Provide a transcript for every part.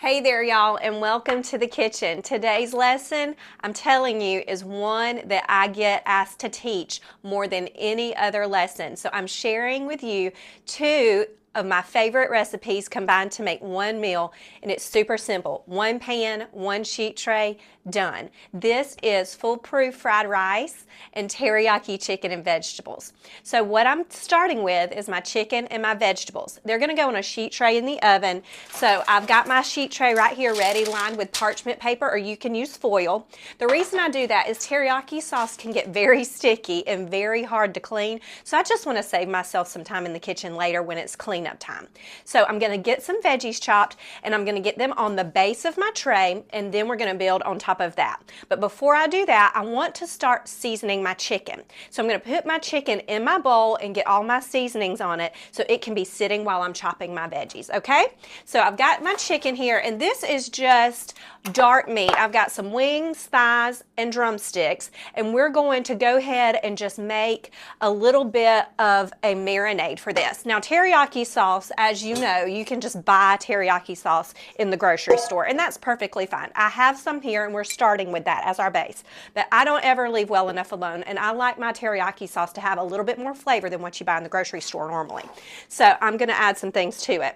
Hey there, y'all, and welcome to the kitchen. Today's lesson, I'm telling you, is one that I get asked to teach more than any other lesson. So I'm sharing with you two of my favorite recipes combined to make one meal, and it's super simple. One pan, one sheet tray, done. This is foolproof fried rice and teriyaki chicken and vegetables. So what I'm starting with is my chicken and my vegetables. They're gonna go on a sheet tray in the oven. So I've got my sheet tray right here ready, lined with parchment paper, or you can use foil. The reason I do that is teriyaki sauce can get very sticky and very hard to clean. So I just wanna save myself some time in the kitchen later when it's clean up time. So I'm gonna get some veggies chopped and I'm gonna get them on the base of my tray, and then we're gonna build on top of that. But before I do that, I want to start seasoning my chicken. So I'm gonna put my chicken in my bowl and get all my seasonings on it so it can be sitting while I'm chopping my veggies, okay? So I've got my chicken here, and this is just dark meat. I've got some wings, thighs, and drumsticks, and we're going to go ahead and just make a little bit of a marinade for this. Now, teriyaki sauce, as you know, you can just buy teriyaki sauce in the grocery store, and that's perfectly fine. I have some here, and we're starting with that as our base. But I don't ever leave well enough alone, and I like my teriyaki sauce to have a little bit more flavor than what you buy in the grocery store normally. So I'm going to add some things to it.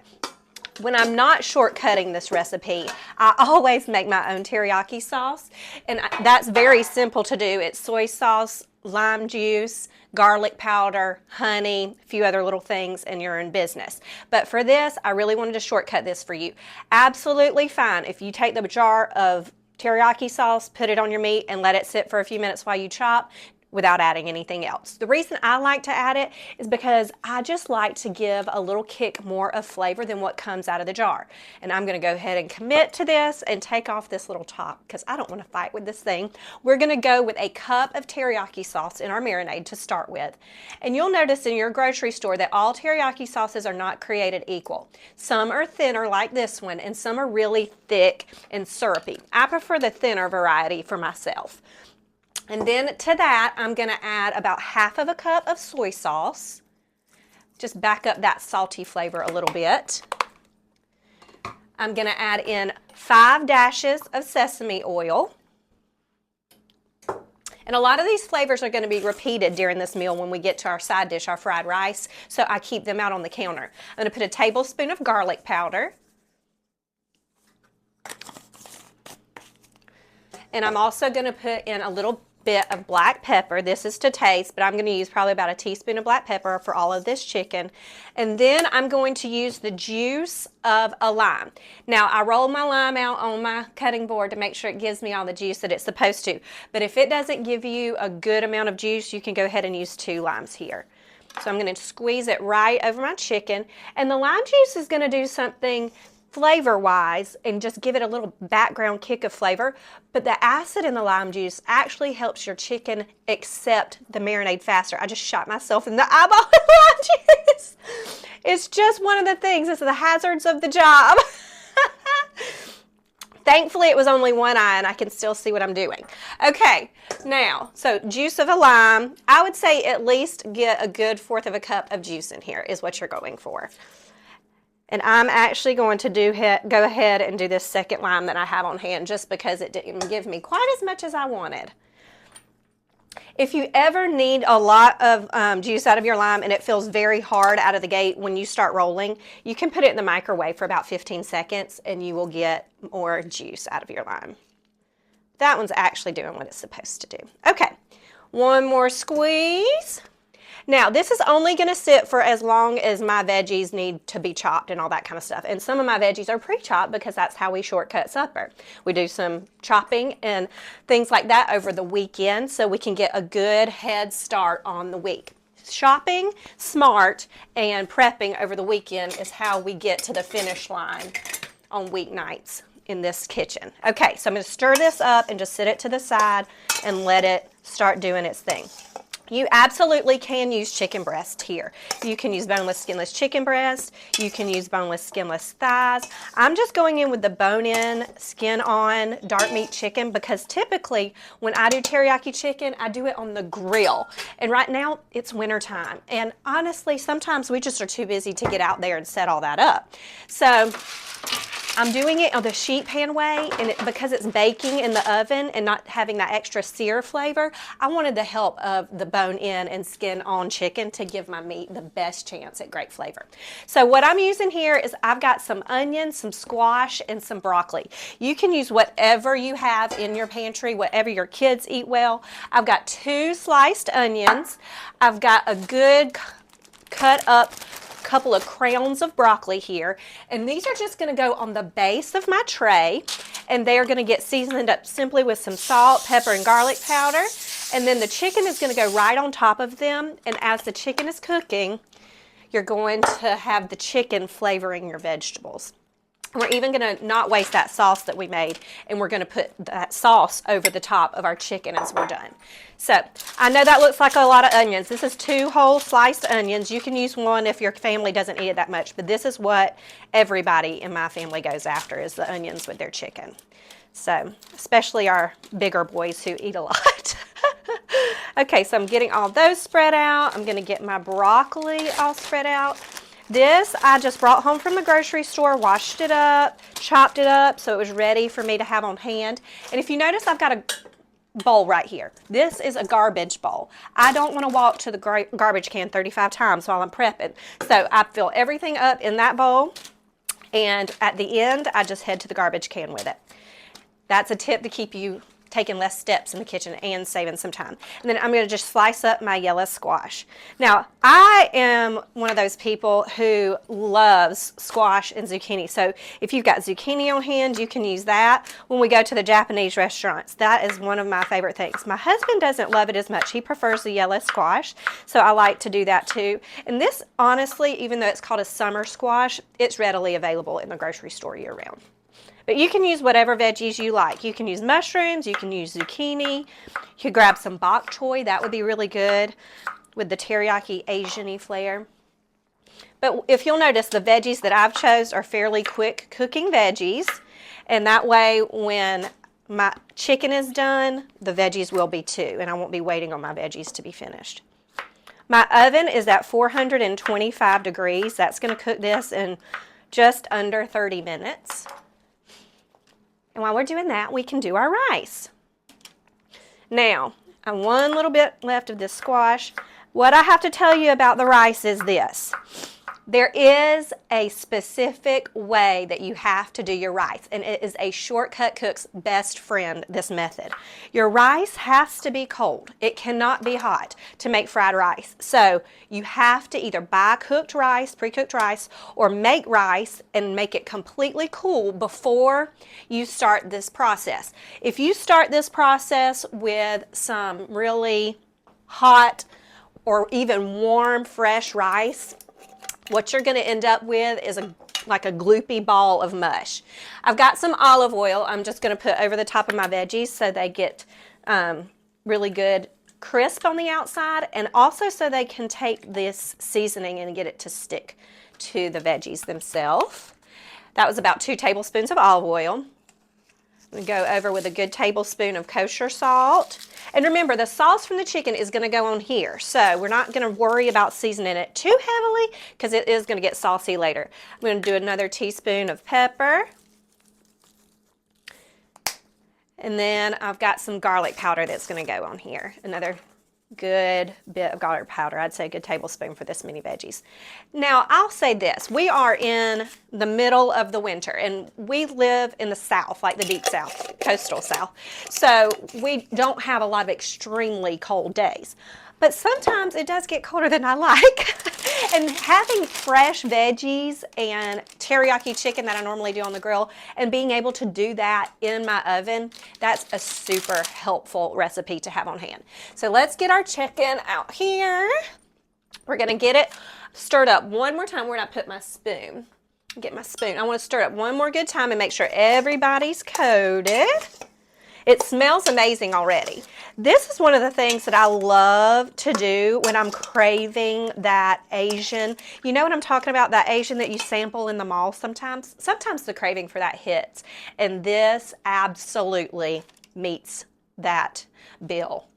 When I'm not shortcutting this recipe, I always make my own teriyaki sauce, and that's very simple to do. It's soy sauce, lime juice, garlic powder, honey, a few other little things, and you're in business. But for this, I really wanted to shortcut this for you. Absolutely fine if you take the jar of teriyaki sauce, put it on your meat, and let it sit for a few minutes while you chop, without adding anything else. The reason I like to add it is because I just like to give a little kick more of flavor than what comes out of the jar. And I'm gonna go ahead and commit to this and take off this little top because I don't wanna fight with this thing. We're gonna go with a cup of teriyaki sauce in our marinade to start with. And you'll notice in your grocery store that all teriyaki sauces are not created equal. Some are thinner like this one, and some are really thick and syrupy. I prefer the thinner variety for myself. And then to that, I'm going to add about half of a cup of soy sauce. Just back up that salty flavor a little bit. I'm going to add in 5 dashes of sesame oil. And a lot of these flavors are going to be repeated during this meal when we get to our side dish, our fried rice, so I keep them out on the counter. I'm going to put a tablespoon of garlic powder. And I'm also going to put in a little bit of black pepper. This is to taste, but I'm going to use probably about a teaspoon of black pepper for all of this chicken. And then I'm going to use the juice of a lime. Now, I roll my lime out on my cutting board to make sure it gives me all the juice that it's supposed to. But if it doesn't give you a good amount of juice, you can go ahead and use 2 limes here. So I'm going to squeeze it right over my chicken. And the lime juice is going to do something flavor-wise and just give it a little background kick of flavor, but the acid in the lime juice actually helps your chicken accept the marinade faster. I just shot myself in the eyeball with lime juice. It's just one of the things. It's the hazards of the job. Thankfully, it was only one eye and I can still see what I'm doing. Okay, now, so juice of a lime. I would say at least get a good 1/4 of a cup of juice in here is what you're going for. And I'm actually going to go ahead and do this second lime that I have on hand just because it didn't give me quite as much as I wanted. If you ever need a lot of juice out of your lime and it feels very hard out of the gate when you start rolling, you can put it in the microwave for about 15 seconds and you will get more juice out of your lime. That one's actually doing what it's supposed to do. Okay, one more squeeze. Now, this is only going to sit for as long as my veggies need to be chopped and all that kind of stuff. And some of my veggies are pre-chopped because that's how we shortcut supper. We do some chopping and things like that over the weekend so we can get a good head start on the week. Shopping smart and prepping over the weekend is how we get to the finish line on weeknights in this kitchen. Okay, so I'm going to stir this up and just sit it to the side and let it start doing its thing. You absolutely can use chicken breast here. You can use boneless, skinless chicken breast. You can use boneless, skinless thighs. I'm just going in with the bone-in, skin-on dark meat chicken because typically when I do teriyaki chicken, I do it on the grill. And right now, it's winter time. And honestly, sometimes we just are too busy to get out there and set all that up. So I'm doing it on the sheet pan way, and because it's baking in the oven and not having that extra sear flavor, I wanted the help of the bone-in and skin-on chicken to give my meat the best chance at great flavor. So what I'm using here is I've got some onions, some squash, and some broccoli. You can use whatever you have in your pantry, whatever your kids eat well. I've got 2 sliced onions. I've got a good cut up couple of crowns of broccoli here, and these are just going to go on the base of my tray, and they are going to get seasoned up simply with some salt, pepper, and garlic powder, and then the chicken is going to go right on top of them. And as the chicken is cooking, you're going to have the chicken flavoring your vegetables. We're even going to not waste that sauce that we made, and we're going to put that sauce over the top of our chicken as we're done. So I know that looks like a lot of onions. This is 2 whole sliced onions. You can use 1 if your family doesn't eat it that much, but this is what everybody in my family goes after, is the onions with their chicken. So especially our bigger boys who eat a lot. Okay, so I'm getting all those spread out. I'm going to get my broccoli all spread out. This I just brought home from the grocery store, washed it up, chopped it up so it was ready for me to have on hand. And if you notice, I've got a bowl right here. This is a garbage bowl. I don't want to walk to the garbage can 35 times while I'm prepping. So I fill everything up in that bowl, and at the end, I just head to the garbage can with it. That's a tip to keep you taking less steps in the kitchen and saving some time. And then I'm going to just slice up my yellow squash. Now, I am one of those people who loves squash and zucchini. So if you've got zucchini on hand, you can use that when we go to the Japanese restaurants. That is one of my favorite things. My husband doesn't love it as much. He prefers the yellow squash, so I like to do that too. And this, honestly, even though it's called a summer squash, it's readily available in the grocery store year-round. But you can use whatever veggies you like. You can use mushrooms, you can use zucchini, you could grab some bok choy, that would be really good with the teriyaki Asian-y flair. But if you'll notice, the veggies that I've chose are fairly quick cooking veggies, and that way when my chicken is done, the veggies will be too, and I won't be waiting on my veggies to be finished. My oven is at 425 degrees. That's going to cook this in just under 30 minutes. And while we're doing that, we can do our rice. Now, I have one little bit left of this squash. What I have to tell you about the rice is this. There is a specific way that you have to do your rice, and it is a shortcut cook's best friend, this method. Your rice has to be cold. It cannot be hot to make fried rice. So you have to either buy cooked rice, pre-cooked rice, or make rice and make it completely cool before you start this process. If you start this process with some really hot or even warm, fresh rice, what you're going to end up with is like a gloopy ball of mush. I've got some olive oil I'm just going to put over the top of my veggies so they get really good crisp on the outside, and also so they can take this seasoning and get it to stick to the veggies themselves. That was about 2 tablespoons of olive oil. We go over with a good tablespoon of kosher salt. And remember, the sauce from the chicken is going to go on here. So we're not going to worry about seasoning it too heavily because it is going to get saucy later. I'm going to do another teaspoon of pepper. And then I've got some garlic powder that's going to go on here. Another good bit of garlic powder. I'd say a good tablespoon for this many veggies. Now, I'll say this. We are in the middle of the winter, and we live in the South, like the deep South, coastal South. So we don't have a lot of extremely cold days. But sometimes it does get colder than I like. And having fresh veggies and teriyaki chicken that I normally do on the grill, and being able to do that in my oven, that's a super helpful recipe to have on hand. So let's get our chicken out here. We're going to get it stirred up one more time. Where did I put my spoon? Get my spoon. I want to stir it up one more good time and make sure everybody's coated. It smells amazing already. This is one of the things that I love to do when I'm craving that Asian. You know what I'm talking about? That Asian that you sample in the mall sometimes? Sometimes the craving for that hits. And this absolutely meets that bill.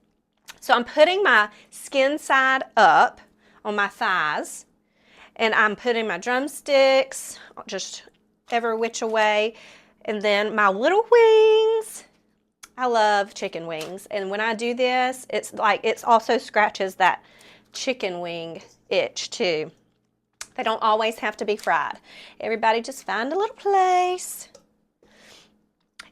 So I'm putting my skin side up on my thighs. And I'm putting my drumsticks just every which way. And then my little wings. I love chicken wings. And when I do this, it's like it also scratches that chicken wing itch too. They don't always have to be fried. Everybody just find a little place.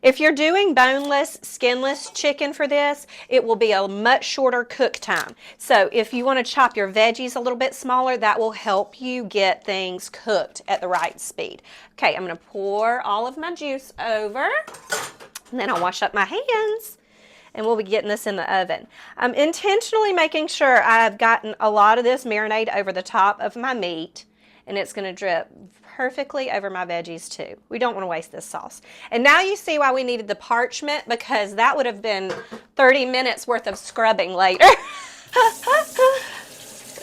If you're doing boneless, skinless chicken for this, it will be a much shorter cook time. So if you want to chop your veggies a little bit smaller, that will help you get things cooked at the right speed. Okay, I'm going to pour all of my juice over, and then I'll wash up my hands, and we'll be getting this in the oven. I'm intentionally making sure I've gotten a lot of this marinade over the top of my meat, and it's going to drip perfectly over my veggies too. We don't want to waste this sauce. And now you see why we needed the parchment, because that would have been 30 minutes worth of scrubbing later.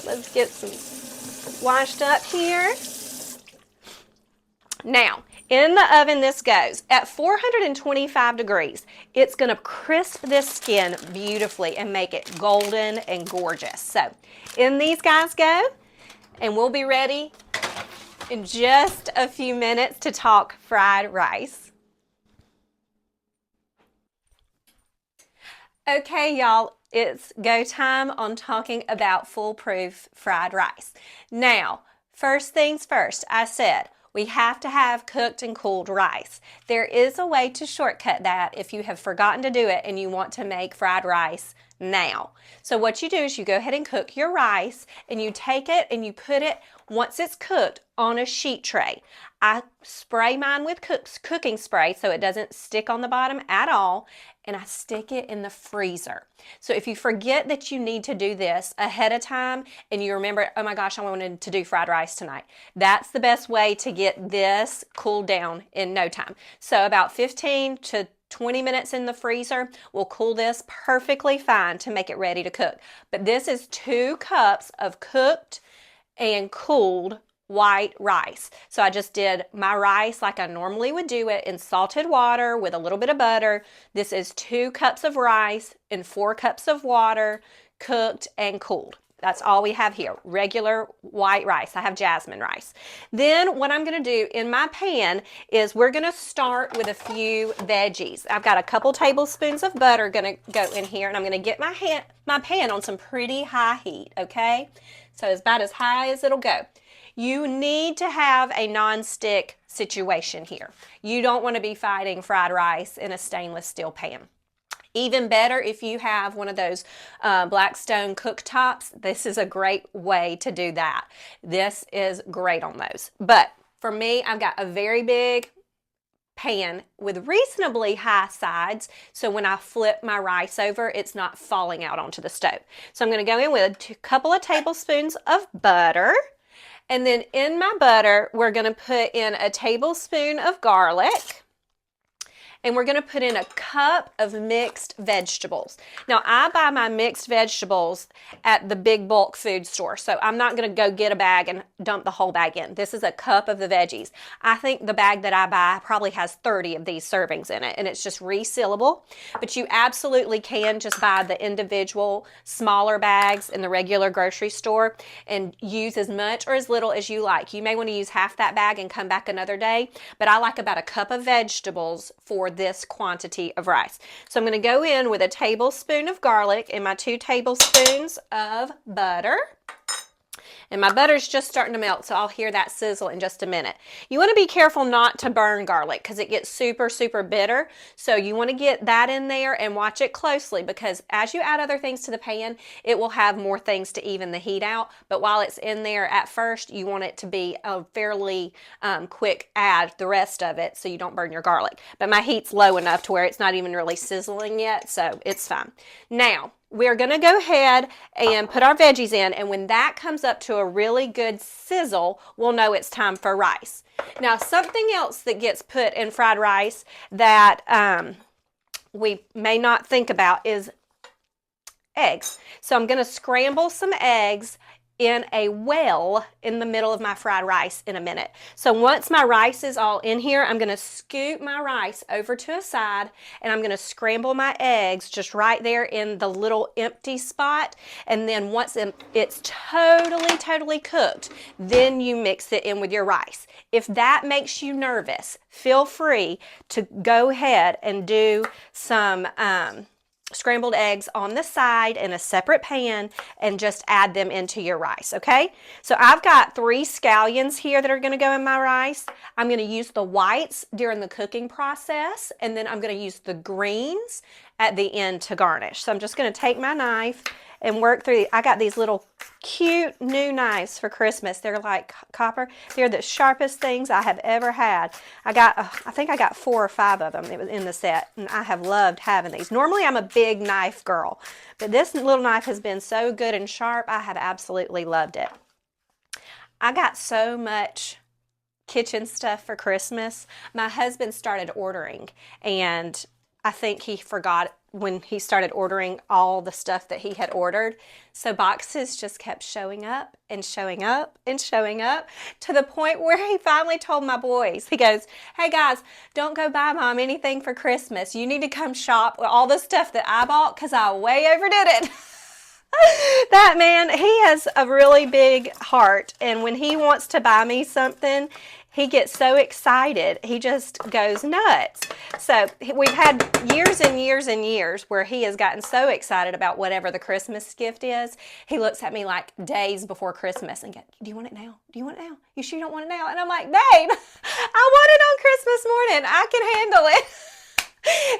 Let's get some washed up here. Now, in the oven this goes. At 425 degrees, it's going to crisp this skin beautifully and make it golden and gorgeous. So, in these guys go, and we'll be ready in just a few minutes to talk fried rice. Okay, y'all, it's go time on talking about foolproof fried rice. Now, first things first, I said we have to have cooked and cooled rice. There is a way to shortcut that if you have forgotten to do it and you want to make fried rice now. So what you do is you go ahead and cook your rice, and you take it and you put it, once it's cooked, on a sheet tray. I spray mine with cooking spray so it doesn't stick on the bottom at all, and I stick it in the freezer. So if you forget that you need to do this ahead of time and you remember, oh my gosh, I wanted to do fried rice tonight, that's the best way to get this cooled down in no time. So about 15 to 20 minutes in the freezer will cool this perfectly fine to make it ready to cook. But this is 2 cups of cooked and cooled white rice. So I just did my rice like I normally would do it in salted water with a little bit of butter. This is 2 cups of rice and 4 cups of water, cooked and cooled. That's all we have here, regular white rice. I have jasmine rice. Then what I'm going to do in my pan is we're going to start with a few veggies. I've got a couple tablespoons of butter going to go in here, and I'm going to get my pan on some pretty high heat, okay? So it's about as high as it'll go. You need to have a non-stick situation here. You don't want to be fighting fried rice in a stainless steel pan. Even better if you have one of those Blackstone cooktops. This is a great way to do that. This is great on those. But for me, I've got a very big pan with reasonably high sides, so when I flip my rice over, it's not falling out onto the stove. So I'm going to go in with a couple of tablespoons of butter. And then in my butter, we're going to put in a tablespoon of garlic. And we're going to put in a cup of mixed vegetables. Now, I buy my mixed vegetables at the big bulk food store, so I'm not going to go get a bag and dump the whole bag in. This is a cup of the veggies. I think the bag that I buy probably has 30 of these servings in it, and it's just resealable. But you absolutely can just buy the individual smaller bags in the regular grocery store and use as much or as little as you like. You may want to use half that bag and come back another day, but I like about a cup of vegetables for this quantity of rice. So I'm going to go in with a tablespoon of garlic and my 2 tablespoons of butter. And my butter's just starting to melt, so I'll hear that sizzle in just a minute. You want to be careful not to burn garlic because it gets super, super bitter. So you want to get that in there and watch it closely, because as you add other things to the pan, it will have more things to even the heat out. But while it's in there at first, you want it to be a fairly quick add the rest of it so you don't burn your garlic. But my heat's low enough to where it's not even really sizzling yet, so it's fine. Now, we're going to go ahead and put our veggies in, and when that comes up to a really good sizzle, we'll know it's time for rice. Now, something else that gets put in fried rice that we may not think about is eggs. So I'm going to scramble some eggs in a well in the middle of my fried rice in a minute. So once my rice is all in here, I'm going to scoop my rice over to a side, and I'm going to scramble my eggs just right there in the little empty spot. And then once it's totally cooked, then you mix it in with your rice. If that makes you nervous, feel free to go ahead and do some scrambled eggs on the side in a separate pan and just add them into your rice, okay? So I've got 3 scallions here that are going to go in my rice. I'm going to use the whites during the cooking process, and then I'm going to use the greens at the end to garnish. So I'm just going to take my knife and work through. I got these little cute new knives for Christmas. They're like copper. They're the sharpest things I have ever had. I think I got 4 or 5 of them. It was in the set, and I have loved having these. Normally I'm a big knife girl, but this little knife has been so good and sharp. I have absolutely loved it. I got so much kitchen stuff for Christmas. My husband started ordering, and I think he forgot when he started ordering all the stuff that he had ordered. So boxes just kept showing up and showing up and showing up, to the point where he finally told my boys, he goes, "Hey guys, don't go buy Mom anything for Christmas. You need to come shop with all the stuff that I bought because I way overdid it." That man, he has a really big heart, and when he wants to buy me something, he gets so excited. He just goes nuts. So we've had years and years and years where he has gotten so excited about whatever the Christmas gift is. He looks at me like days before Christmas and goes, "Do you want it now? Do you want it now? You sure you don't want it now?" And I'm like, "Babe, I want it on Christmas morning. I can handle it."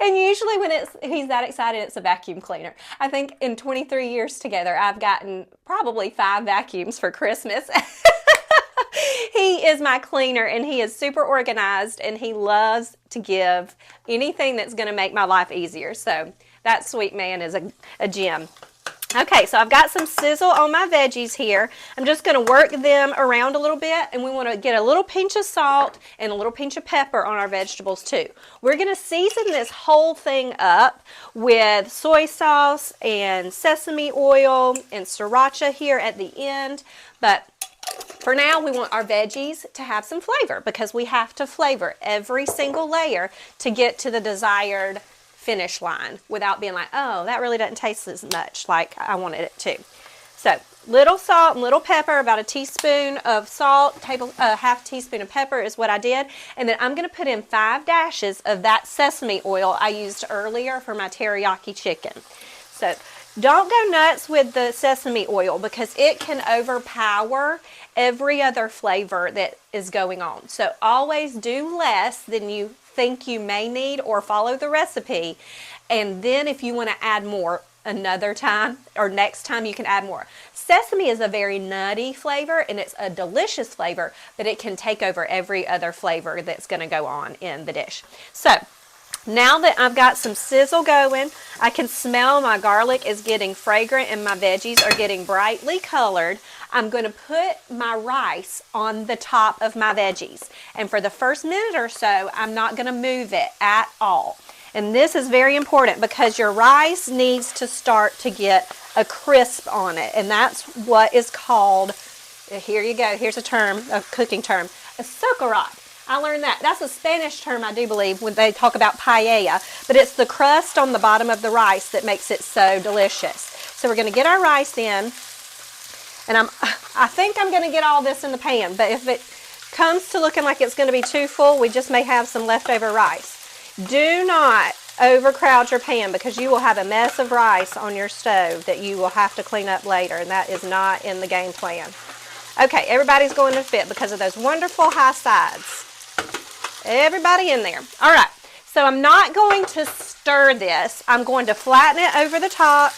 And usually when he's that excited, it's a vacuum cleaner. I think in 23 years together, I've gotten probably 5 vacuums for Christmas. He is my cleaner, and he is super organized, and he loves to give anything that's going to make my life easier. So that sweet man is a gem. Okay, so I've got some sizzle on my veggies here. I'm just going to work them around a little bit, and we want to get a little pinch of salt and a little pinch of pepper on our vegetables too. We're going to season this whole thing up with soy sauce and sesame oil and sriracha here at the end, but for now, we want our veggies to have some flavor, because we have to flavor every single layer to get to the desired finish line without being like, "Oh, that really doesn't taste as much like I wanted it to." So little salt and little pepper, about a teaspoon of salt, half teaspoon of pepper is what I did. And then I'm going to put in 5 dashes of that sesame oil I used earlier for my teriyaki chicken. So don't go nuts with the sesame oil, because it can overpower every other flavor that is going on. So always do less than you think you may need, or follow the recipe. And then if you want to add more another time, or next time, you can add more. Sesame is a very nutty flavor, and it's a delicious flavor, but it can take over every other flavor that's going to go on in the dish. So now that I've got some sizzle going, I can smell my garlic is getting fragrant and my veggies are getting brightly colored. I'm going to put my rice on the top of my veggies. And for the first minute or so, I'm not going to move it at all. And this is very important, because your rice needs to start to get a crisp on it. And that's what is called, here you go, here's a term, a cooking term, a socarrat. I learned that. That's a Spanish term, I do believe, when they talk about paella. But it's the crust on the bottom of the rice that makes it so delicious. So we're going to get our rice in. And I think I'm going to get all this in the pan. But if it comes to looking like it's going to be too full, we just may have some leftover rice. Do not overcrowd your pan, because you will have a mess of rice on your stove that you will have to clean up later. And that is not in the game plan. Okay, everybody's going to fit because of those wonderful high sides. Everybody in there. All right, so I'm not going to stir this. I'm going to flatten it over the top,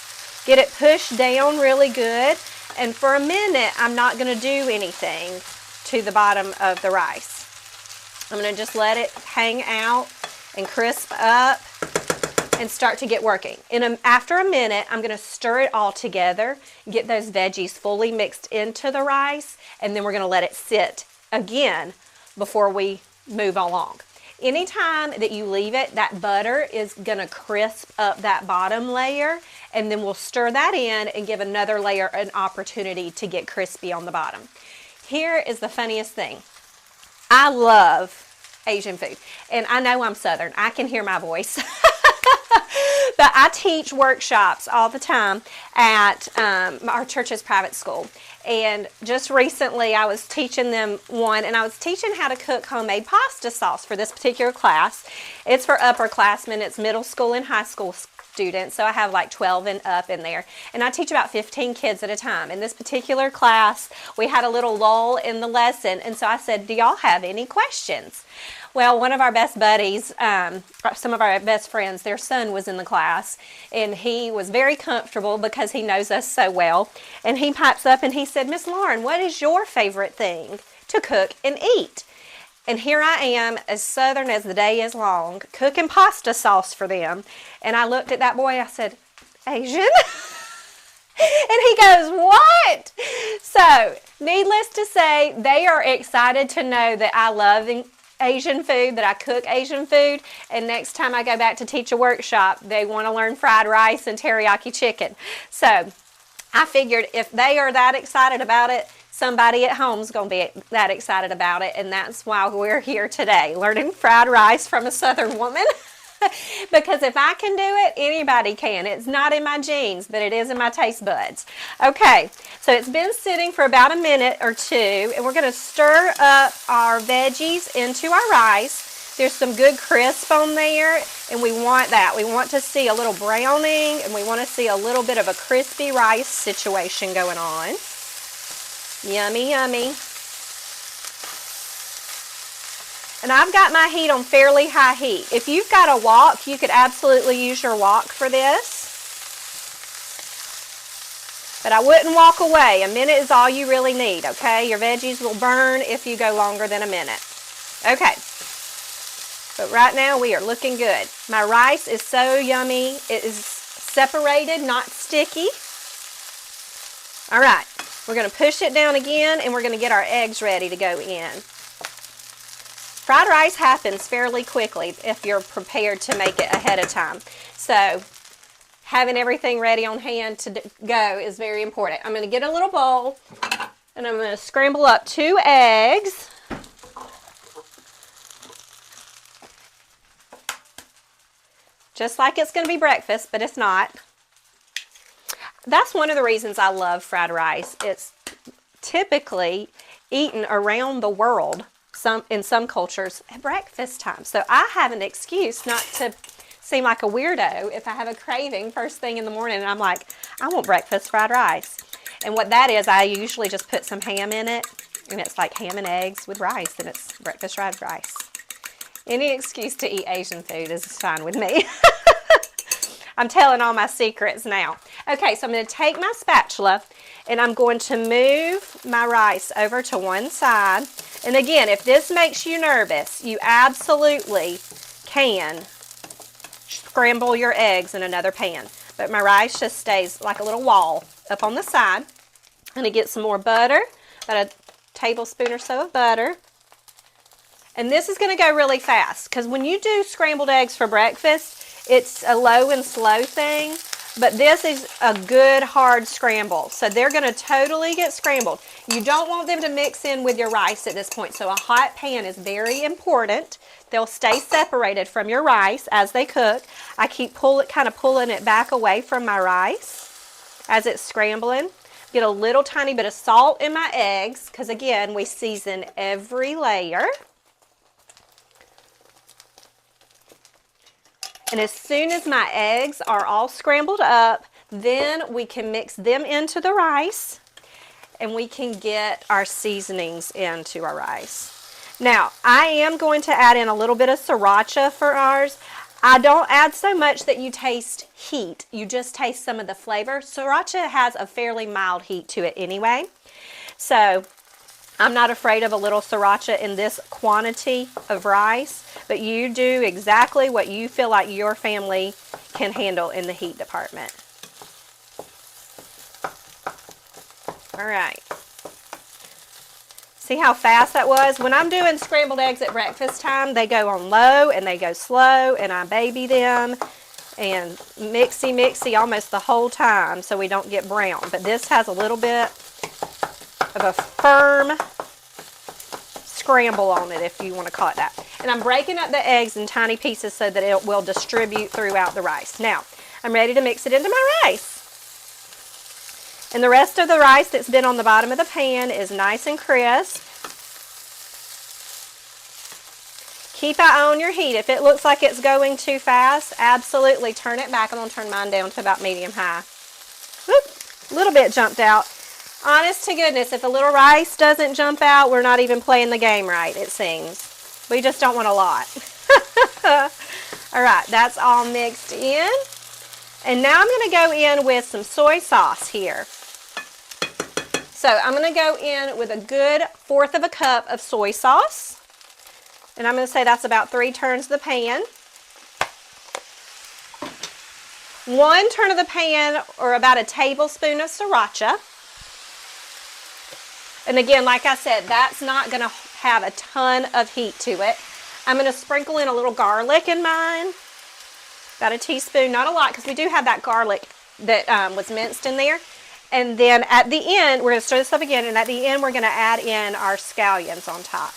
get it pushed down really good, and for a minute, I'm not going to do anything to the bottom of the rice. I'm going to just let it hang out and crisp up and start to get working. After a minute, I'm going to stir it all together, get those veggies fully mixed into the rice, and then we're going to let it sit again before we move along. Anytime that you leave it, that butter is going to crisp up that bottom layer, and then we'll stir that in and give another layer an opportunity to get crispy on the bottom. Here is the funniest thing. I love Asian food, and I know I'm Southern. I can hear my voice. But I teach workshops all the time at our church's private school. And just recently I was teaching them one, and I was teaching how to cook homemade pasta sauce for this particular class. It's for upperclassmen. It's middle school and high school students. So I have like 12 and up in there. And I teach about 15 kids at a time. In this particular class, we had a little lull in the lesson. And so I said, do y'all have any questions? Well, one of our best buddies, some of our best friends, their son was in the class, and he was very comfortable because he knows us so well. And he pipes up and he said, Miss Lauren, what is your favorite thing to cook and eat? And here I am, as Southern as the day is long, cooking pasta sauce for them. And I looked at that boy, I said, Asian? And he goes, what? So, needless to say, they are excited to know that I love Asian food, that I cook Asian food, and next time I go back to teach a workshop, they want to learn fried rice and teriyaki chicken. So I figured if they are that excited about it, somebody at home is going to be that excited about it, and that's why we're here today, learning fried rice from a Southern woman. Because if I can do it, anybody can. It's not in my genes, but it is in my taste buds. Okay, so it's been sitting for about a minute or two, and we're going to stir up our veggies into our rice. There's some good crisp on there, and we want that. We want to see a little browning, and we want to see a little bit of a crispy rice situation going on. Yummy, yummy. And I've got my heat on fairly high heat. If you've got a wok, you could absolutely use your wok for this. But I wouldn't walk away. A minute is all you really need, okay? Your veggies will burn if you go longer than a minute. Okay. But right now we are looking good. My rice is so yummy. It is separated, not sticky. All right. We're going to push it down again, and we're going to get our eggs ready to go in. Fried rice happens fairly quickly if you're prepared to make it ahead of time. So having everything ready on hand to go is very important. I'm going to get a little bowl, and I'm going to scramble up 2 eggs. Just like it's going to be breakfast, but it's not. That's one of the reasons I love fried rice. It's typically eaten around the world, in some cultures, at breakfast time. So I have an excuse not to seem like a weirdo if I have a craving first thing in the morning and I'm like, I want breakfast fried rice. And what that is, I usually just put some ham in it, and it's like ham and eggs with rice, and it's breakfast fried rice. Any excuse to eat Asian food is fine with me. I'm telling all my secrets now. Okay, so I'm going to take my spatula, and I'm going to move my rice over to one side. And again, if this makes you nervous, you absolutely can scramble your eggs in another pan. But my rice just stays like a little wall up on the side. I'm going to get some more butter, about a tablespoon or so of butter. And this is going to go really fast, because when you do scrambled eggs for breakfast, it's a low and slow thing, but this is a good hard scramble. So they're going to totally get scrambled. You don't want them to mix in with your rice at this point. So a hot pan is very important. They'll stay separated from your rice as they cook. I keep kind of pulling it back away from my rice as it's scrambling. Get a little tiny bit of salt in my eggs, because again, we season every layer. And as soon as my eggs are all scrambled up, then we can mix them into the rice, and we can get our seasonings into our rice. Now, I am going to add in a little bit of sriracha for ours. I don't add so much that you taste heat. You just taste some of the flavor. Sriracha has a fairly mild heat to it anyway. So I'm not afraid of a little sriracha in this quantity of rice, but you do exactly what you feel like your family can handle in the heat department. All right. See how fast that was? When I'm doing scrambled eggs at breakfast time, they go on low and they go slow, and I baby them. and mixy almost the whole time so we don't get brown. But this has a little bit of a firm scramble on it, if you want to call it that. And I'm breaking up the eggs in tiny pieces so that it will distribute throughout the rice. Now, I'm ready to mix it into my rice. And the rest of the rice that's been on the bottom of the pan is nice and crisp. Keep an eye on your heat. If it looks like it's going too fast, absolutely turn it back. I'm going to turn mine down to about medium-high. Whoop, a little bit jumped out. Honest to goodness, if a little rice doesn't jump out, we're not even playing the game right, it seems. We just don't want a lot. All right, that's all mixed in. And now I'm going to go in with some soy sauce here. So I'm going to go in with a good 1/4 of a cup of soy sauce. And I'm going to say that's about 3 turns of the pan. 1 turn of the pan, or about a tablespoon of sriracha. And again, like I said, that's not going to have a ton of heat to it. I'm going to sprinkle in a little garlic in mine. About a teaspoon, not a lot, because we do have that garlic that was minced in there. And then at the end, we're going to stir this up again, and at the end, we're going to add in our scallions on top.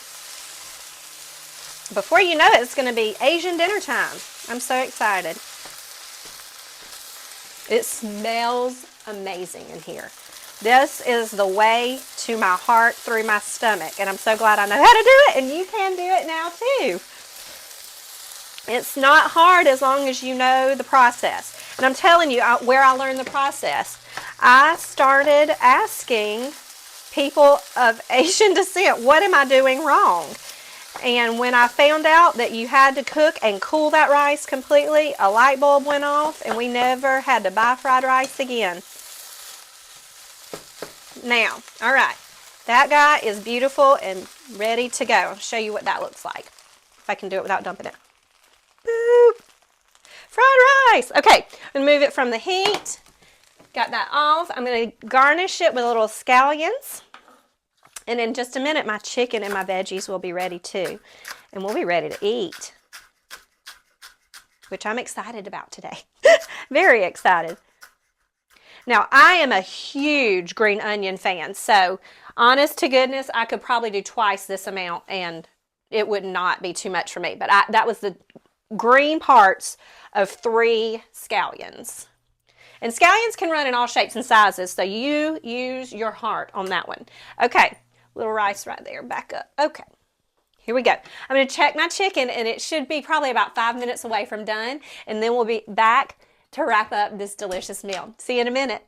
Before you know it, it's going to be Asian dinner time. I'm so excited. It smells amazing in here. This is the way to my heart through my stomach, and I'm so glad I know how to do it, and you can do it now too. It's not hard as long as you know the process. And I'm telling you where I learned the process. I started asking people of Asian descent, what am I doing wrong? And when I found out that you had to cook and cool that rice completely, a light bulb went off and we never had to buy fried rice again. Now, all right, that guy is beautiful and ready to go. I'll show you what that looks like, if I can do it without dumping it. Boop. Fried rice. Okay, I'm going to move it from the heat. Got that off. I'm going to garnish it with little scallions. And in just a minute, my chicken and my veggies will be ready too. And we'll be ready to eat, which I'm excited about today. Very excited. Now, I am a huge green onion fan. So, honest to goodness, I could probably do twice this amount and it would not be too much for me. But that was the green parts of 3 scallions. And scallions can run in all shapes and sizes, so you use your heart on that one. Okay, little rice right there, back up. Okay, here we go. I'm going to check my chicken, and it should be probably about 5 minutes away from done, and then we'll be back to wrap up this delicious meal. See you in a minute.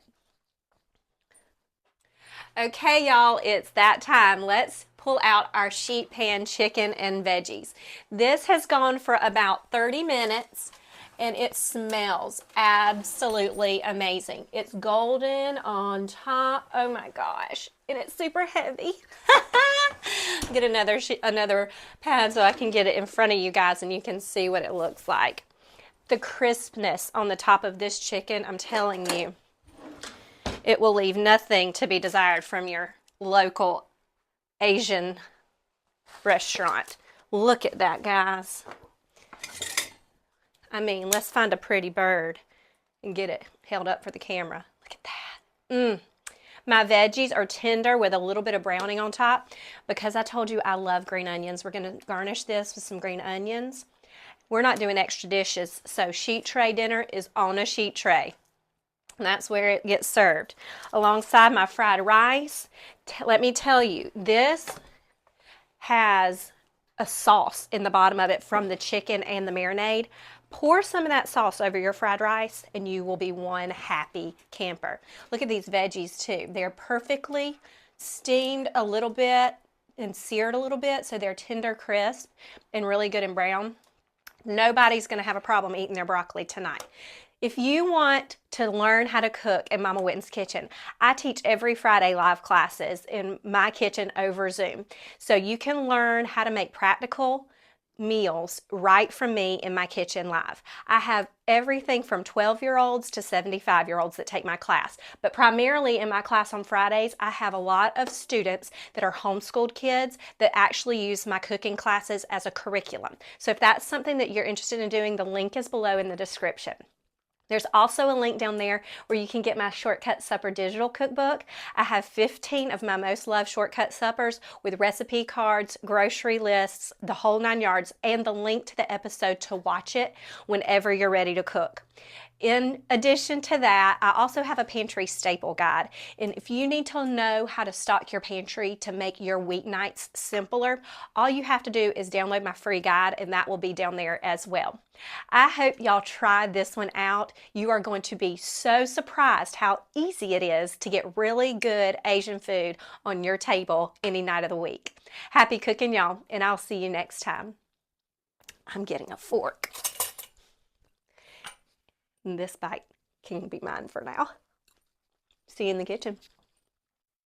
Okay, y'all, it's that time. Let's pull out our sheet pan chicken and veggies. This has gone for about 30 minutes. And it smells absolutely amazing. It's golden on top. Oh my gosh. And it's super heavy. Get another pan so I can get it in front of you guys and you can see what it looks like. The crispness on the top of this chicken, I'm telling you, it will leave nothing to be desired from your local Asian restaurant. Look at that, guys. I mean, let's find a pretty bird and get it held up for the camera. Look at that. My veggies are tender with a little bit of browning on top. Because I told you I love green onions, we're going to garnish this with some green onions. We're not doing extra dishes, so sheet tray dinner is on a sheet tray. And that's where it gets served. Alongside my fried rice, let me tell you, this has a sauce in the bottom of it from the chicken and the marinade. Pour some of that sauce over your fried rice and you will be one happy camper. Look at these veggies too. They're perfectly steamed a little bit and seared a little bit, so they're tender, crisp, and really good and brown. Nobody's going to have a problem eating their broccoli tonight. If you want to learn how to cook in Mama Whitten's kitchen, I teach every Friday live classes in my kitchen over Zoom. So you can learn how to make practical meals right from me in my kitchen live. I have everything from 12-year-olds to 75-year-olds that take my class. But primarily in my class on Fridays, I have a lot of students that are homeschooled kids that actually use my cooking classes as a curriculum. So if that's something that you're interested in doing, the link is below in the description. There's also a link down there where you can get my Shortcut Supper digital cookbook. I have 15 of my most loved shortcut suppers with recipe cards, grocery lists, the whole 9 yards, and the link to the episode to watch it whenever you're ready to cook. In addition to that, I also have a pantry staple guide. And if you need to know how to stock your pantry to make your weeknights simpler, all you have to do is download my free guide, and that will be down there as well. I hope y'all try this one out. You are going to be so surprised how easy it is to get really good Asian food on your table any night of the week. Happy cooking, y'all, and I'll see you next time. I'm getting a fork. This bite can be mine for now. See you in the kitchen.